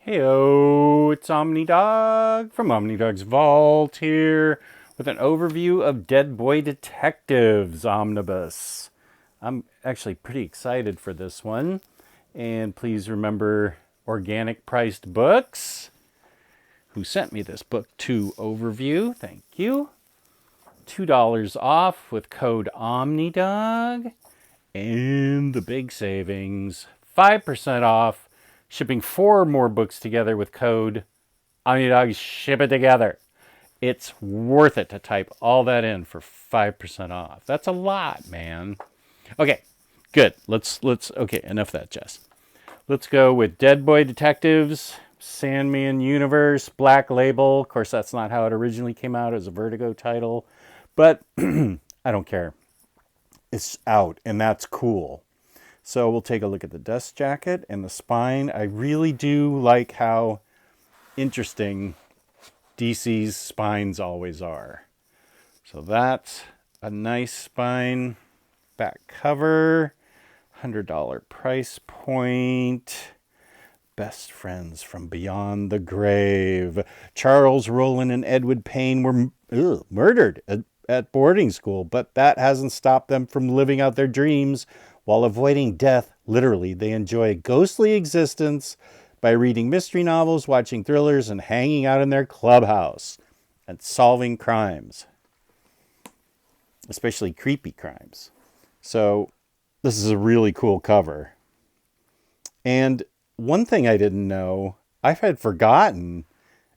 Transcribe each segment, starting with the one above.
Heyo, it's Omnidog from Omnidog's Vault here with an overview of Dead Boy Detectives Omnibus. I'm actually pretty excited for this one. And please remember Organic Priced Books, who sent me this book to overview. Thank you. $2 off with code Omnidog. And the big savings, 5% off, shipping 4 more books together with code Omnidog. Ship it together. It's worth it to type all that in for 5% off. That's a lot, man. Okay, good. Okay, enough of that, Jess. Let's go with Dead Boy Detectives, Sandman Universe, Black Label. Of course, that's not how it originally came out as a Vertigo title, but I don't care. It's out, and that's cool. So we'll take a look at the dust jacket and the spine. I really do like how interesting DC's spines always are. So that's a nice spine. Back cover, $100 price point. Best friends from beyond the grave. Charles Rowland and Edward Payne were murdered at boarding school, but that hasn't stopped them from living out their dreams while avoiding death. Literally, they enjoy a ghostly existence by reading mystery novels, watching thrillers, and hanging out in their clubhouse and solving crimes, especially creepy crimes. So this is a really cool cover. And one thing I didn't know, I had forgotten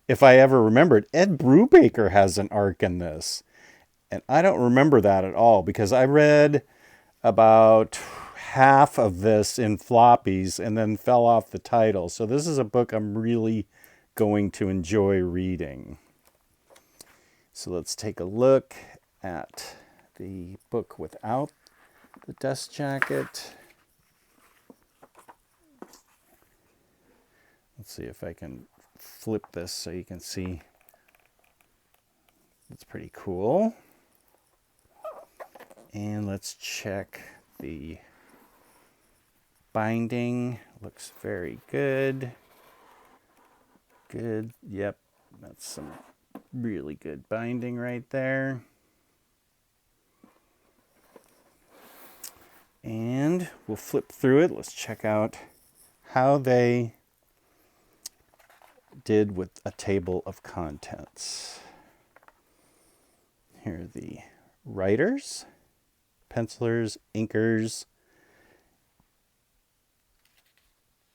if I ever remembered, Ed Brubaker has an arc in this. And I don't remember that at all because I read about half of this in floppies and then fell off the title. So this is a book I'm really going to enjoy reading. So let's take a look at the book without the dust jacket. Let's see if I can flip this so you can see. It's pretty cool. And let's check the binding. Looks very good. Good. Yep. That's some really good binding right there. And we'll flip through it. Let's check out how they did with a table of contents. Here are the writers, pencilers, inkers,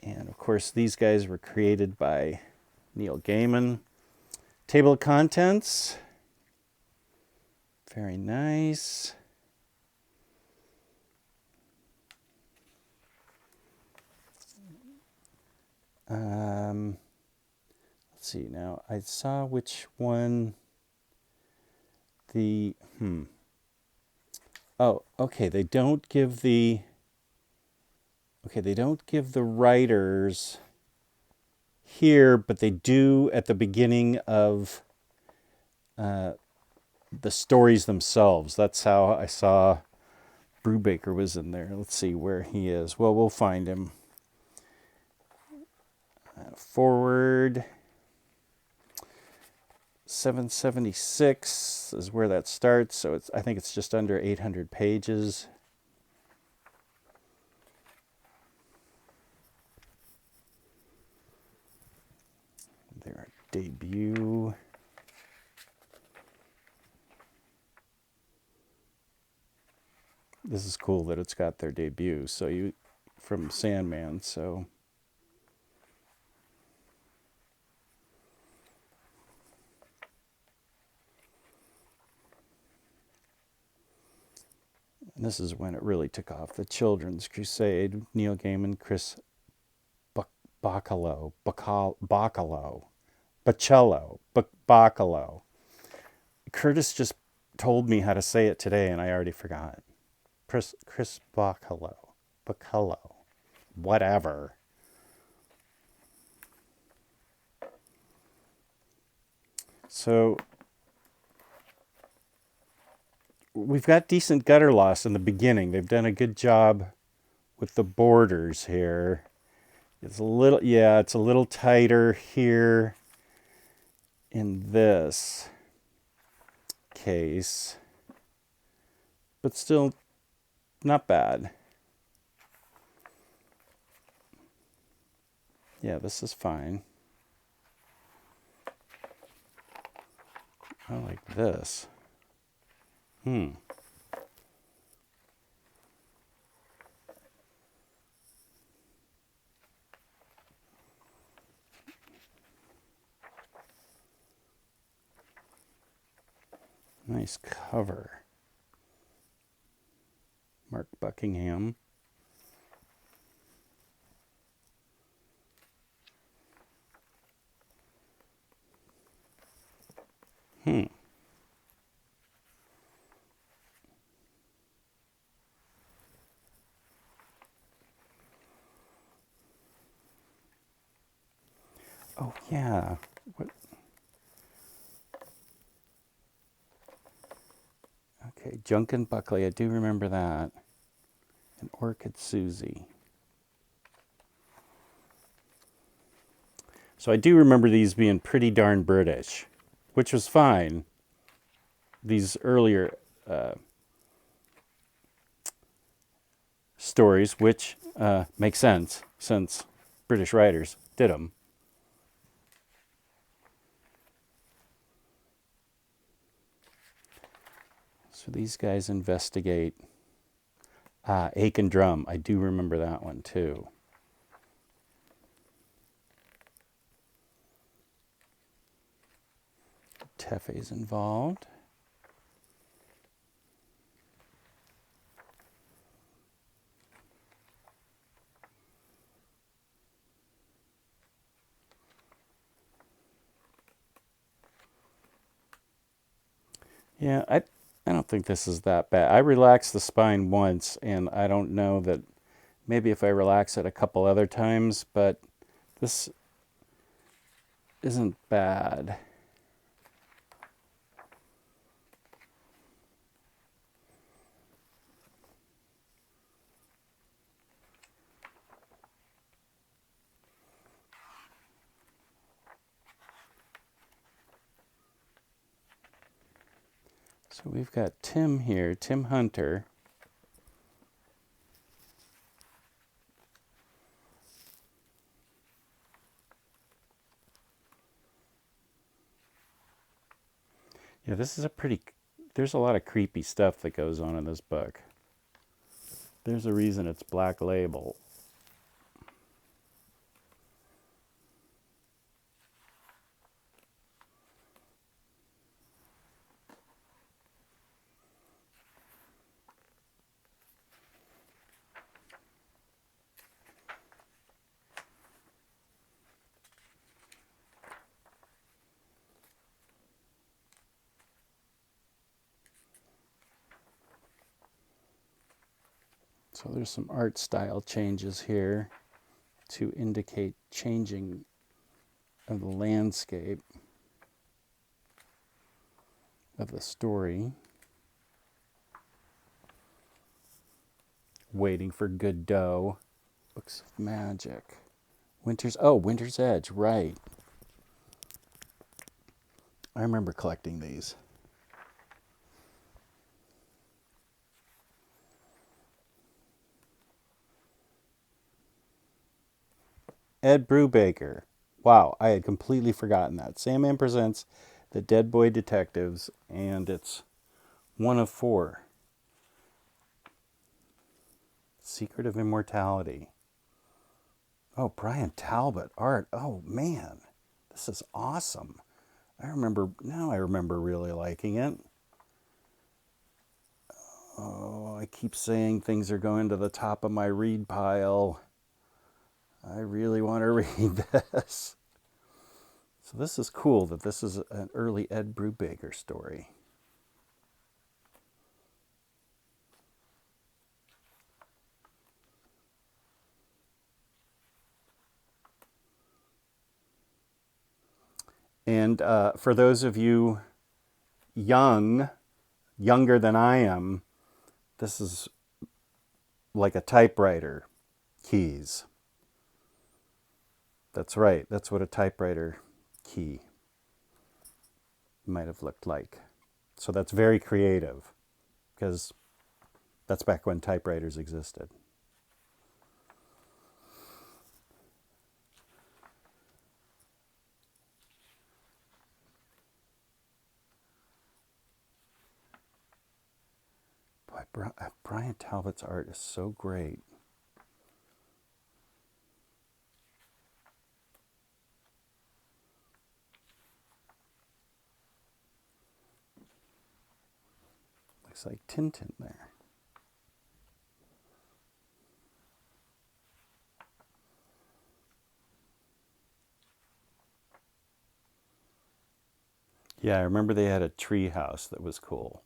and of course these guys were created by Neil Gaiman. Table of contents, very nice. Let's see now. I saw which one. Oh, okay. They don't give the writers here, but they do at the beginning of the stories themselves. That's how I saw Brubaker was in there. Let's see where he is. Well, we'll find him. Forward 776 is where that starts. So I think it's just under 800 pages. Their debut. This is cool that it's got their debut. So from Sandman. So. And this is when it really took off. The Children's Crusade, Neil Gaiman, Chris Bacalo. Curtis just told me how to say it today, and I already forgot. Chris Bacalo. Whatever. So we've got decent gutter loss in the beginning. They've done a good job with the borders here. It's a little, yeah, it's a little tighter here in this case, but still not bad. Yeah, this is fine. I like this. Nice cover. Mark Buckingham. Oh, yeah. What? Okay, Junkin Buckley. I do remember that. And Orchid Susie. So I do remember these being pretty darn British, which was fine. These earlier stories, which make sense since British writers did them. So these guys investigate Aiken Drum. I do remember that one too. Teffe's involved. Yeah, I don't think this is that bad. I relaxed the spine once, and I don't know that maybe if I relax it a couple other times, but this isn't bad. So we've got Tim here, Tim Hunter. Yeah, this is a pretty, there's a lot of creepy stuff that goes on in this book. There's a reason it's Black Label. So there's some art style changes here to indicate changing of the landscape of the story. Waiting for Godot. Books of Magic. Winter's Edge, right. I remember collecting these. Ed Brubaker. Wow, I had completely forgotten that. Sandman presents The Dead Boy Detectives, and it's one of 4. Secret of Immortality. Oh, Brian Talbot art. Oh, man. This is awesome. I remember really liking it. Oh, I keep saying things are going to the top of my read pile. I really want to read this. So this is cool that this is an early Ed Brubaker story. And for those of you younger than I am, this is like a typewriter keys. That's right. That's what a typewriter key might have looked like. So that's very creative because that's back when typewriters existed. Boy, Brian Talbot's art is so great. Looks like Tintin there. Yeah, I remember they had a tree house that was cool.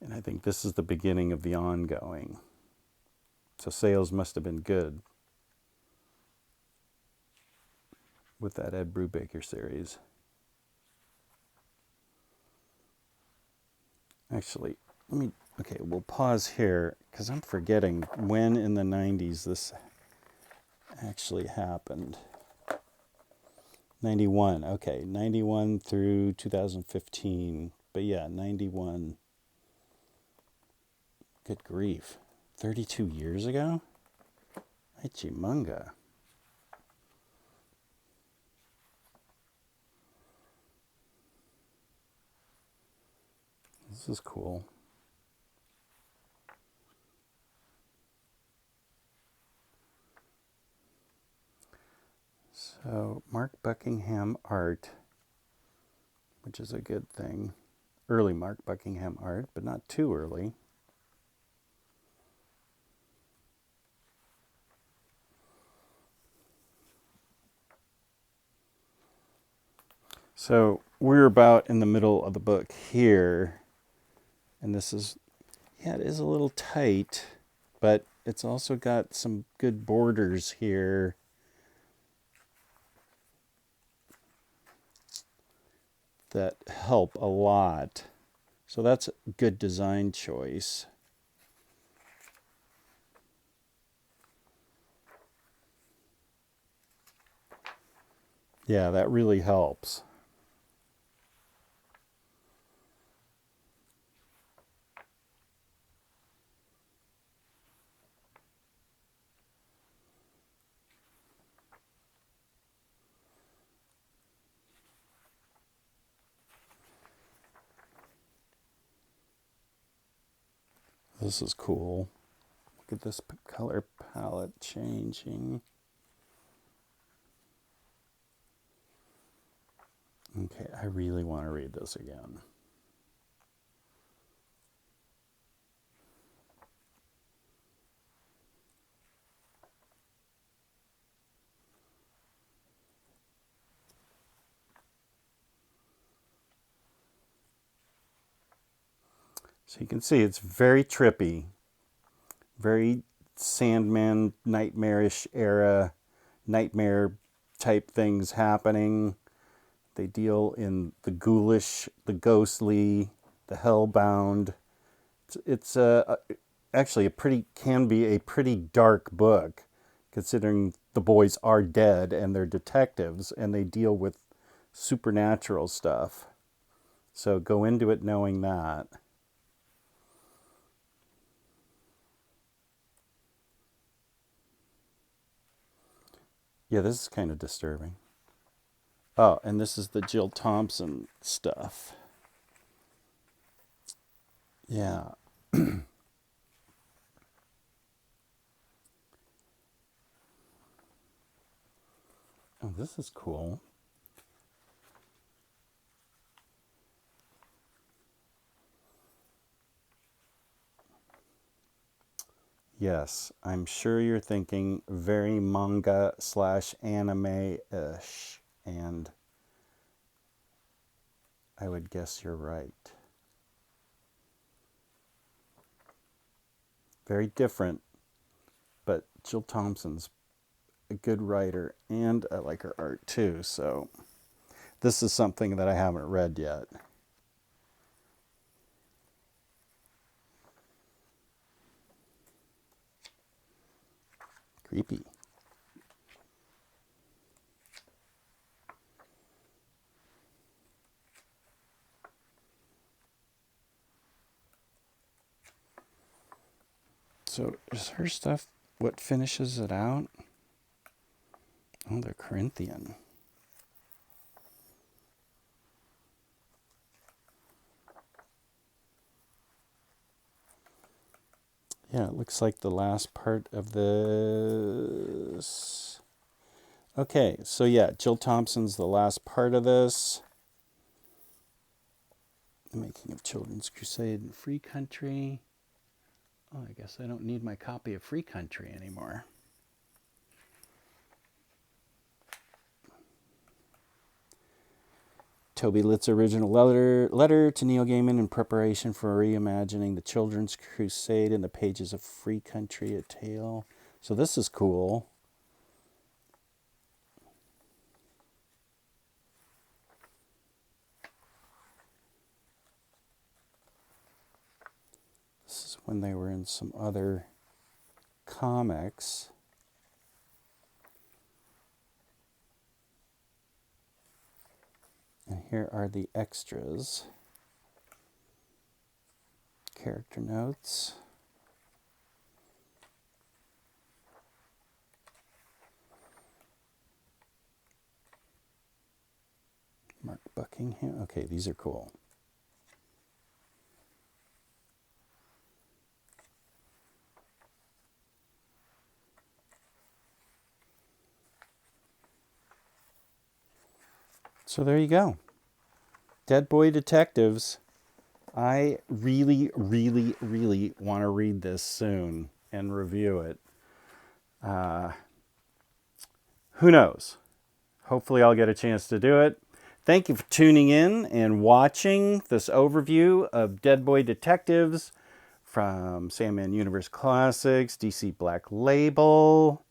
And I think this is the beginning of the ongoing. So sales must have been good with that Ed Brubaker series. Actually, okay, we'll pause here because I'm forgetting when in the 90s this actually happened. 91, okay, 91 through 2015. But yeah, 91. Good grief. 32 years ago? Ichimunga. This is cool. So, Mark Buckingham art, which is a good thing. Early Mark Buckingham art, but not too early. So, we're about in the middle of the book here. And this is, yeah, it is a little tight, but it's also got some good borders here. That help a lot. So that's a good design choice. Yeah, that really helps. This is cool. Look at this color palette changing. Okay, I really want to read this again. So you can see it's very trippy, very Sandman, nightmarish era, nightmare type things happening. They deal in the ghoulish, the ghostly, the hellbound. It's actually can be a pretty dark book, considering the boys are dead and they're detectives and they deal with supernatural stuff. So go into it knowing that. Yeah, this is kind of disturbing. Oh, and this is the Jill Thompson stuff. Yeah. Oh, this is cool. Yes, I'm sure you're thinking very manga / anime-ish, and I would guess you're right. Very different, but Jill Thompson's a good writer, and I like her art too, so this is something that I haven't read yet. Creepy. So is her stuff what finishes it out? Oh, they're Corinthian. Yeah, it looks like the last part of this. Okay, so yeah, Jill Thompson's the last part of this. The Making of Children's Crusade in Free Country. Oh, I guess I don't need my copy of Free Country anymore. Toby Litt's original letter to Neil Gaiman in preparation for reimagining the Children's Crusade in the pages of Free Country, a tale. So this is cool. This is when they were in some other comics. And here are the extras. Character notes. Mark Buckingham. Okay, these are cool. So there you go. Dead Boy Detectives. I really, really, really want to read this soon and review it. Who knows? Hopefully I'll get a chance to do it. Thank you for tuning in and watching this overview of Dead Boy Detectives from Sandman Universe Classics, DC Black Label.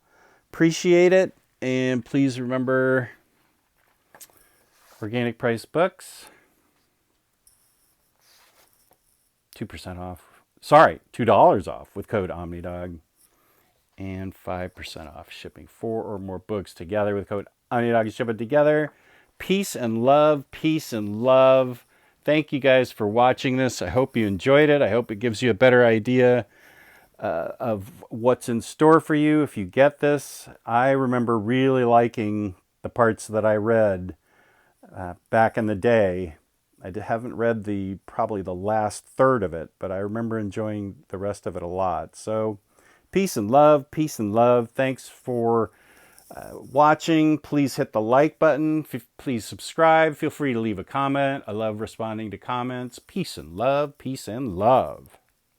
Appreciate it. And please remember, organic price books, 2% off. Sorry, $2 off with code Omnidog. And 5% off shipping 4 or more books together with code Omnidog. You ship it together. Peace and love. Peace and love. Thank you guys for watching this. I hope you enjoyed it. I hope it gives you a better idea of what's in store for you if you get this. I remember really liking the parts that I read back in the day. I haven't read probably the last third of it, but I remember enjoying the rest of it a lot. So peace and love, peace and love. Thanks for watching. Please hit the like button. Please subscribe. Feel free to leave a comment. I love responding to comments. Peace and love, peace and love.